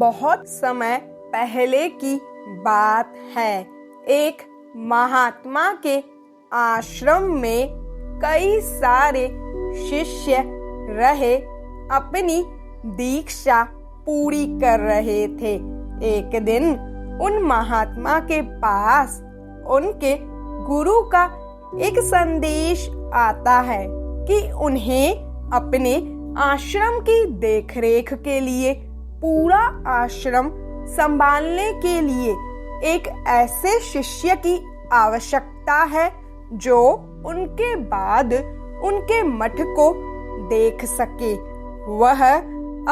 बहुत समय पहले की बात है। एक महात्मा के आश्रम में कई सारे शिष्य रहे अपनी दीक्षा पूरी कर रहे थे। एक दिन उन महात्मा के पास उनके गुरु का एक संदेश आता है कि उन्हें अपने आश्रम की देखरेख के लिए, पूरा आश्रम संभालने के लिए एक ऐसे शिष्य की आवश्यकता है जो उनके बाद उनके मठ को देख सके। वह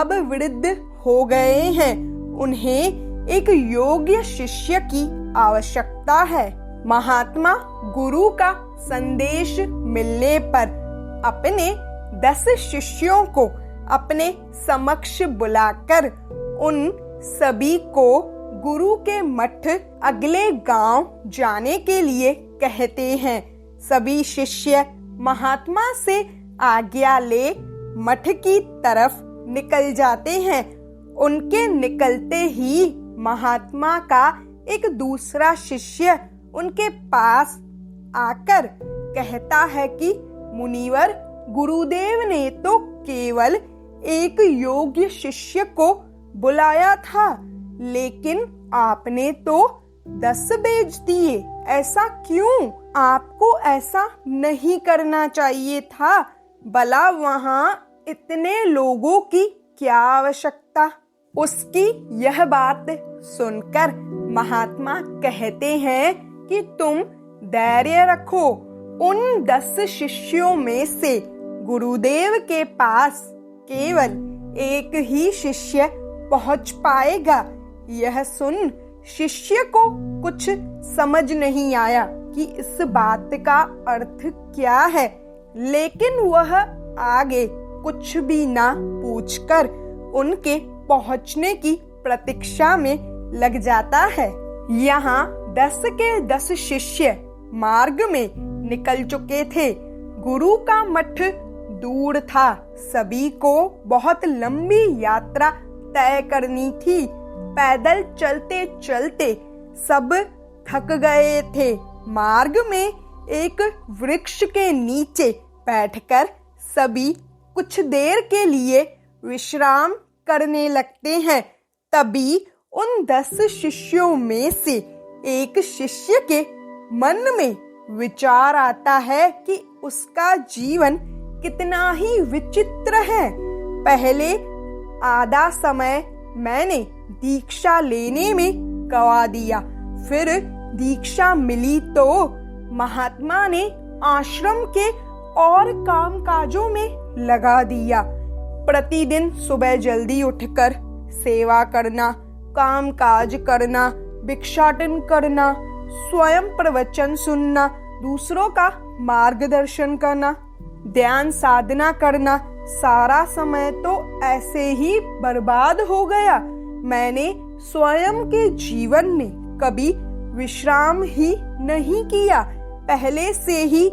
अब वृद्ध हो गए हैं, उन्हें एक योग्य शिष्य की आवश्यकता है। महात्मा गुरु का संदेश मिलने पर अपने 10 शिष्यों को अपने समक्ष बुलाकर उन सभी को गुरु के मठ अगले गांव जाने के लिए कहते हैं। सभी शिष्य महात्मा से आज्ञा ले मठ की तरफ निकल जाते हैं। उनके निकलते ही महात्मा का एक दूसरा शिष्य उनके पास आकर कहता है कि मुनिवर, गुरुदेव ने तो केवल एक योग्य शिष्य को बुलाया था, लेकिन आपने तो 10 भेज दिए। ऐसा क्यों? आपको ऐसा नहीं करना चाहिए था। भला वहाँ इतने लोगों की क्या आवश्यकता? उसकी यह बात सुनकर महात्मा कहते हैं कि तुम धैर्य रखो। उन 10 शिष्यों में से गुरुदेव के पास केवल एक ही शिष्य पहुंच पाएगा। यह सुन शिष्य को कुछ समझ नहीं आया कि इस बात का अर्थ क्या है, लेकिन वह आगे कुछ भी ना पूछकर उनके पहुंचने की प्रतीक्षा में लग जाता है। यहाँ 10 के 10 शिष्य मार्ग में निकल चुके थे। गुरु का मठ दूर था। सभी को बहुत लंबी यात्रा तय करनी थी। पैदल चलते चलते सब थक गए थे। मार्ग में एक वृक्ष के नीचे बैठकर सभी कुछ देर के लिए विश्राम करने लगते हैं। तभी उन 10 शिष्यों में से एक शिष्य के मन में विचार आता है कि उसका जीवन कितना ही विचित्र है। पहले आधा समय मैंने दीक्षा लेने में गवा दिया, फिर दीक्षा मिली तो महात्मा ने आश्रम के और कामकाजों में लगा दिया। प्रतिदिन सुबह जल्दी उठकर सेवा करना, कामकाज करना, भिक्षाटन करना, स्वयं प्रवचन सुनना, दूसरों का मार्गदर्शन करना, ध्यान साधना करना, सारा समय तो ऐसे ही बर्बाद हो गया। मैंने स्वयं के जीवन में कभी विश्राम ही नहीं किया। पहले से ही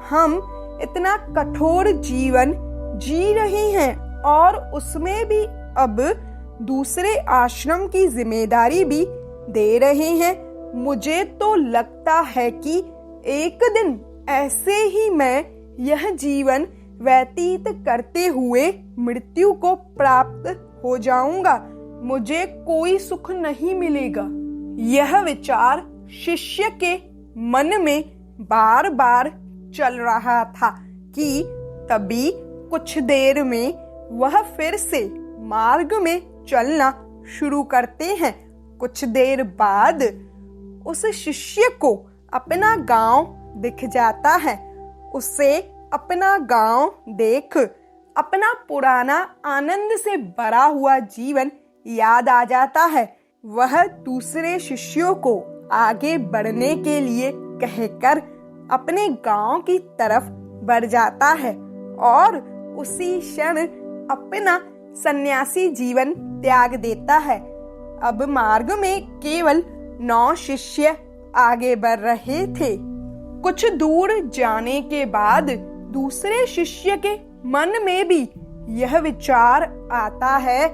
हम इतना कठोर जीवन जी रहे हैं और उसमें भी अब दूसरे आश्रम की जिम्मेदारी भी दे रहे हैं। मुझे तो लगता है कि एक दिन ऐसे ही मैं यह जीवन व्यतीत करते हुए मृत्यु को प्राप्त हो जाऊंगा। मुझे कोई सुख नहीं मिलेगा। यह विचार शिष्य के मन में बार बार चल रहा था कि तभी कुछ देर में वह फिर से मार्ग में चलना शुरू करते हैं। कुछ देर बाद उस शिष्य को अपना गांव दिख जाता है। उसे अपना गांव देख अपना पुराना आनंद से भरा हुआ जीवन याद आ जाता है। वह दूसरे शिष्यों को आगे बढ़ने के लिए कहकर अपने गांव की तरफ बढ़ जाता है और उसी क्षण अपना सन्यासी जीवन त्याग देता है। अब मार्ग में केवल 9 शिष्य आगे बढ़ रहे थे। कुछ दूर जाने के बाद दूसरे शिष्य के मन में भी यह विचार आता है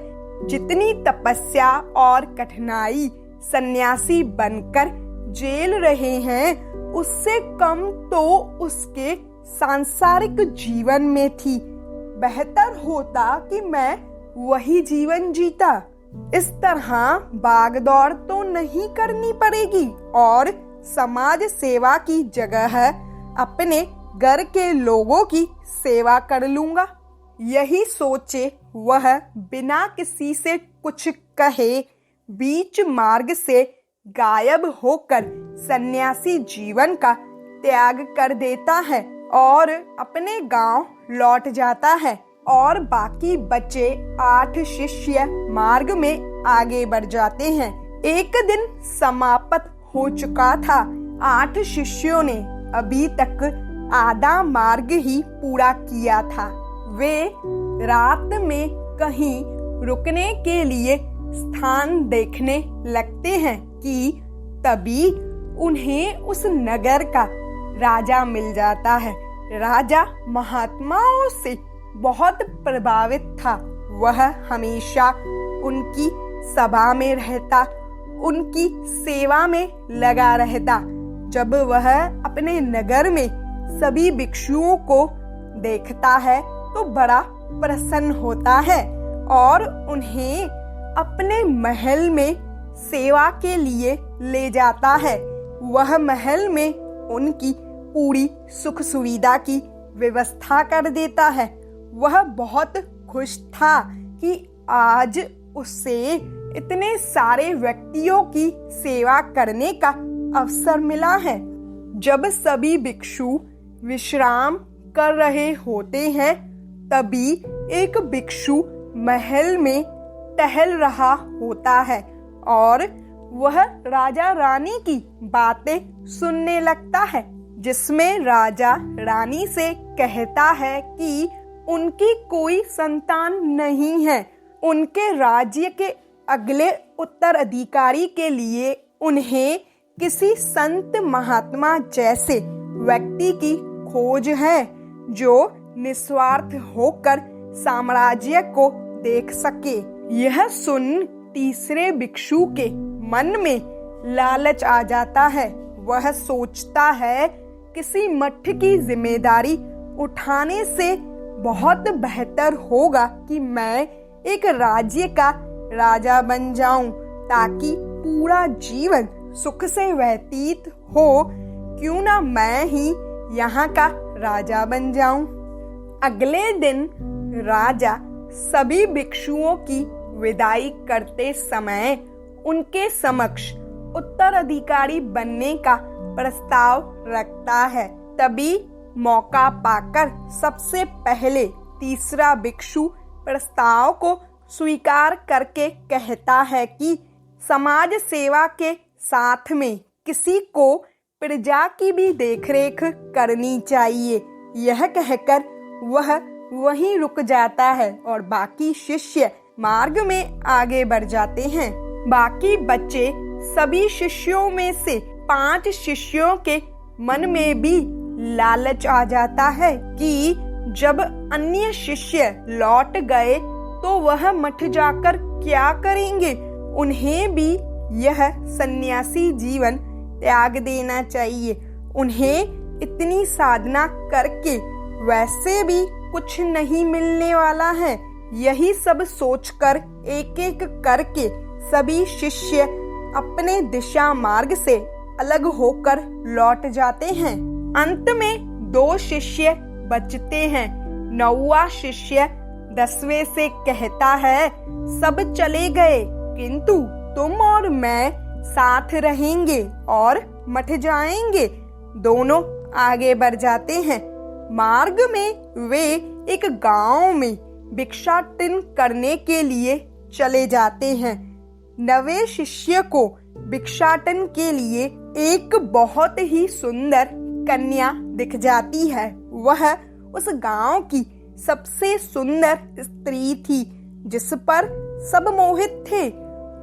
जितनी तपस्या और कठिनाई सन्यासी बनकर झेल रहे हैं, उससे कम तो उसके सांसारिक जीवन में थी। बेहतर होता कि मैं वही जीवन जीता। इस तरह भागदौड़ तो नहीं करनी पड़ेगी और समाज सेवा की जगह अपने घर के लोगों की सेवा कर लूंगा। यही सोचे वह बिना किसी से कुछ कहे बीच मार्ग से गायब होकर सन्यासी जीवन का त्याग कर देता है और अपने गांव लौट जाता है और बाकी बचे 8 शिष्य मार्ग में आगे बढ़ जाते हैं। एक दिन समाप्त हो चुका था। 8 शिष्यों ने अभी तक आधा मार्ग ही पूरा किया था। वे रात में कहीं रुकने के लिए स्थान देखने लगते हैं कि तभी उन्हें उस नगर का राजा मिल जाता है। राजा महात्माओं से बहुत प्रभावित था। वह हमेशा उनकी सभा में रहता, उनकी सेवा में लगा रहता। जब वह अपने नगर में सभी भिक्षुओं को देखता है तो बड़ा प्रसन्न होता है और उन्हें अपने महल में सेवा के लिए ले जाता है। वह महल में उनकी पूरी सुख सुविधा की व्यवस्था कर देता है। वह बहुत खुश था कि आज उसे इतने सारे व्यक्तियों की सेवा करने का अवसर मिला है। जब सभी भिक्षु विश्राम कर रहे होते हैं, तभी एक भिक्षु महल में टहल रहा होता है और वह राजा रानी की बातें सुनने लगता है, जिसमें राजा रानी से कहता है कि उनकी कोई संतान नहीं है। उनके राज्य के अगले उत्तराधिकारी के लिए उन्हें किसी संत महात्मा जैसे व्यक्ति की खोज है जो निस्वार्थ होकर साम्राज्य को देख सके। यह सुन तीसरे भिक्षु के मन में लालच आ जाता है। वह सोचता है किसी मठ की जिम्मेदारी उठाने से बहुत बेहतर होगा कि मैं एक राज्य का राजा बन जाऊं, ताकि पूरा जीवन सुख से व्यतीत हो। क्यों ना मैं ही यहाँ का राजा बन जाऊं। अगले दिन राजा सभी भिक्षुओं की विदाई करते समय उनके समक्ष उत्तराधिकारी बनने का प्रस्ताव रखता है। तभी मौका पाकर सबसे पहले तीसरा भिक्षु प्रस्ताव को स्वीकार करके कहता है कि समाज सेवा के साथ में किसी को प्रजा की भी देखरेख करनी चाहिए। यह कहकर वह वहीं रुक जाता है और बाकी शिष्य मार्ग में आगे बढ़ जाते हैं। बाकी बच्चे सभी शिष्यों में से 5 शिष्यों के मन में भी लालच आ जाता है कि जब अन्य शिष्य लौट गए तो वह मठ जाकर क्या करेंगे। उन्हें भी यह सन्यासी जीवन त्याग देना चाहिए। उन्हें इतनी साधना करके वैसे भी कुछ नहीं मिलने वाला है। यही सब सोचकर एक एक करके सभी शिष्य अपने दिशा मार्ग से अलग होकर लौट जाते हैं। अंत में 2 शिष्य बचते हैं। 9वां शिष्य 10वें से कहता है, सब चले गए किंतु तुम और मैं साथ रहेंगे और मठ जाएंगे। दोनों आगे बढ़ जाते हैं। मार्ग में वे एक गांव में भिक्षाटन करने के लिए चले जाते हैं। 9वें शिष्य को भिक्षाटन के लिए एक बहुत ही सुंदर कन्या दिख जाती है। वह उस गांव की सबसे सुंदर स्त्री थी, जिस पर सब मोहित थे।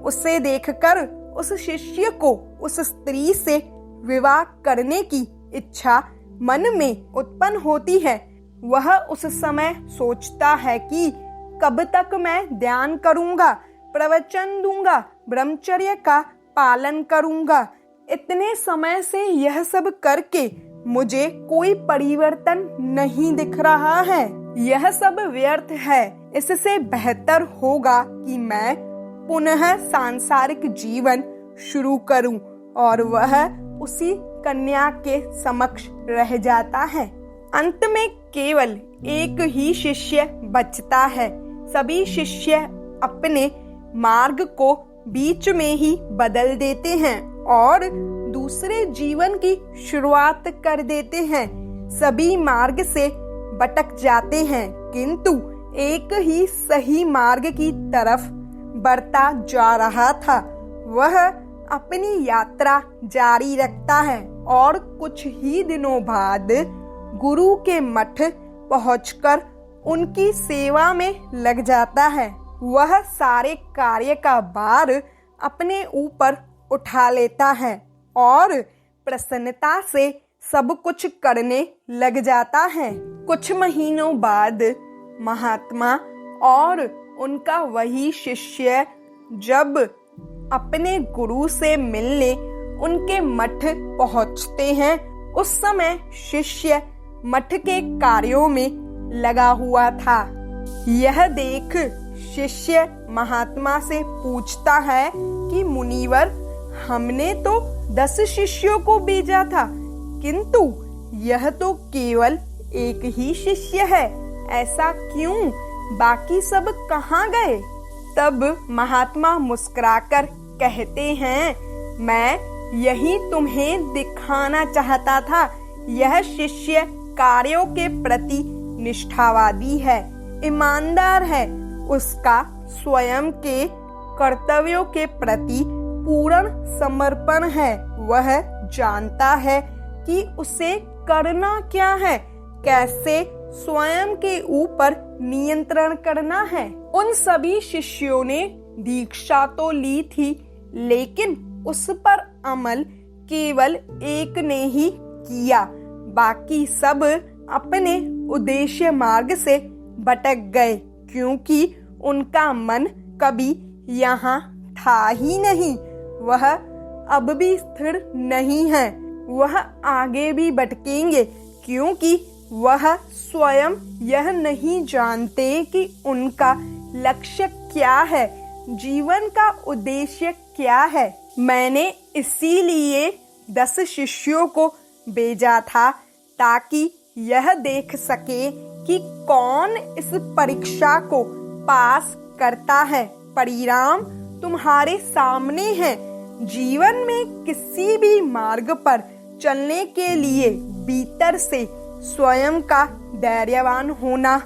उसे देखकर उस शिष्य को उस स्त्री से विवाह करने की इच्छा मन में उत्पन्न होती है। वह उस समय सोचता है कि कब तक मैं ध्यान करूंगा, प्रवचन दूंगा, ब्रह्मचर्य का पालन करूंगा। इतने समय से यह सब करके मुझे कोई परिवर्तन नहीं दिख रहा है। यह सब व्यर्थ है। इससे बेहतर होगा कि मैं पुनः सांसारिक जीवन शुरू करूं। और वह उसी कन्या के समक्ष रह जाता है। अंत में केवल एक ही शिष्य बचता है। सभी शिष्य अपने मार्ग को बीच में ही बदल देते हैं और दूसरे जीवन की शुरुआत कर देते हैं। सभी मार्ग से भटक जाते हैं, किंतु एक ही सही मार्ग की तरफ बढ़ता जा रहा था। वह अपनी यात्रा जारी रखता है और कुछ ही दिनों बाद गुरु के मठ पहुंचकर उनकी सेवा में लग जाता है। वह सारे कार्य का भार अपने ऊपर उठा लेता है और प्रसन्नता से सब कुछ करने लग जाता है। कुछ महीनों बाद महात्मा और उनका वही शिष्य जब अपने गुरु से मिलने उनके मठ पहुंचते हैं, उस समय शिष्य मठ के कार्यों में लगा हुआ था। यह देख शिष्य महात्मा से पूछता है कि मुनिवर, हमने तो 10 शिष्यों को भेजा था, किंतु यह तो केवल एक ही शिष्य है। ऐसा क्यों? बाकी सब कहाँ गए? तब महात्मा मुस्कुराकर कहते हैं, मैं यही तुम्हें दिखाना चाहता था। यह शिष्य कार्यों के प्रति निष्ठावादी है, ईमानदार है। उसका स्वयं के कर्तव्यों के प्रति पूर्ण समर्पण है। वह जानता है कि उसे करना क्या है, कैसे स्वयं के ऊपर नियंत्रण करना है। उन सभी शिष्यों ने दीक्षा तो ली थी, लेकिन उस पर अमल केवल एक ने ही किया। बाकी सब अपने उद्देश्य मार्ग से भटक गए, क्योंकि उनका मन कभी यहाँ था ही नहीं। वह अब भी स्थिर नहीं है। वह आगे भी भटकेंगे, क्योंकि वह स्वयं यह नहीं जानते कि उनका लक्ष्य क्या है, जीवन का उद्देश्य क्या है। मैंने इसीलिए 10 शिष्यों को भेजा था, ताकि यह देख सके कि कौन इस परीक्षा को पास करता है। परिणाम तुम्हारे सामने है। जीवन में किसी भी मार्ग पर चलने के लिए भीतर से स्वयं का धैर्यवान होना,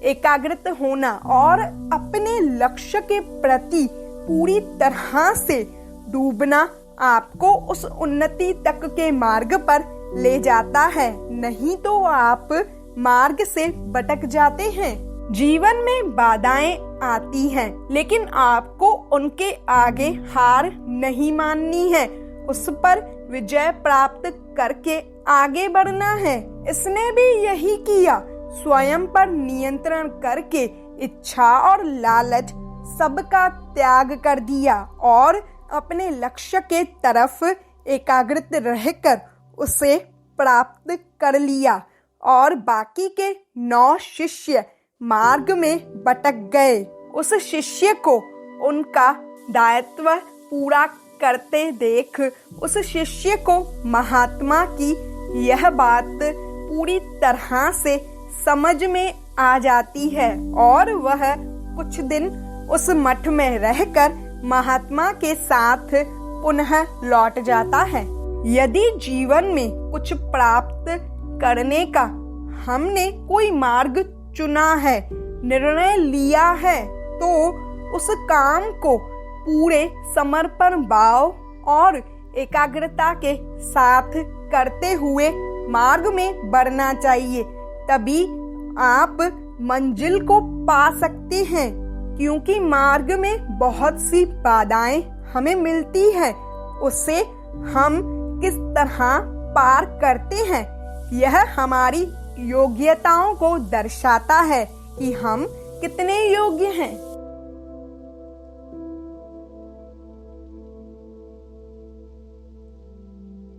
एकाग्रत होना और अपने लक्ष्य के प्रति पूरी तरह से डूबना आपको उस उन्नति तक के मार्ग पर ले जाता है। नहीं तो आप मार्ग से भटक जाते हैं। जीवन में बाधाएं आती हैं, लेकिन आपको उनके आगे हार नहीं माननी है। उस पर विजय प्राप्त करके आगे बढ़ना है। इसने भी यही किया। स्वयं पर नियंत्रण करके इच्छा और लालच सबका त्याग कर दिया और अपने लक्ष्य के तरफ एकाग्रत रहकर उसे प्राप्त कर लिया। और बाकी के 9 शिष्य मार्ग में भटक गए। उस शिष्य को उनका दायित्व पूरा करते देख उस शिष्य को महात्मा की यह बात पूरी तरह से समझ में आ जाती है और वह कुछ दिन उस मठ में रहकर महात्मा के साथ पुनः लौट जाता है। यदि जीवन में कुछ प्राप्त करने का हमने कोई मार्ग चुना है, निर्णय लिया है, तो उस काम को पूरे समर्पण भाव और एकाग्रता के साथ करते हुए मार्ग में बढ़ना चाहिए। तभी आप मंजिल को पा सकते हैं, क्योंकि मार्ग में बहुत सी बाधाएं हमें मिलती हैं। उससे हम किस तरह पार करते हैं, यह हमारी योग्यताओं को दर्शाता है कि हम कितने योग्य हैं।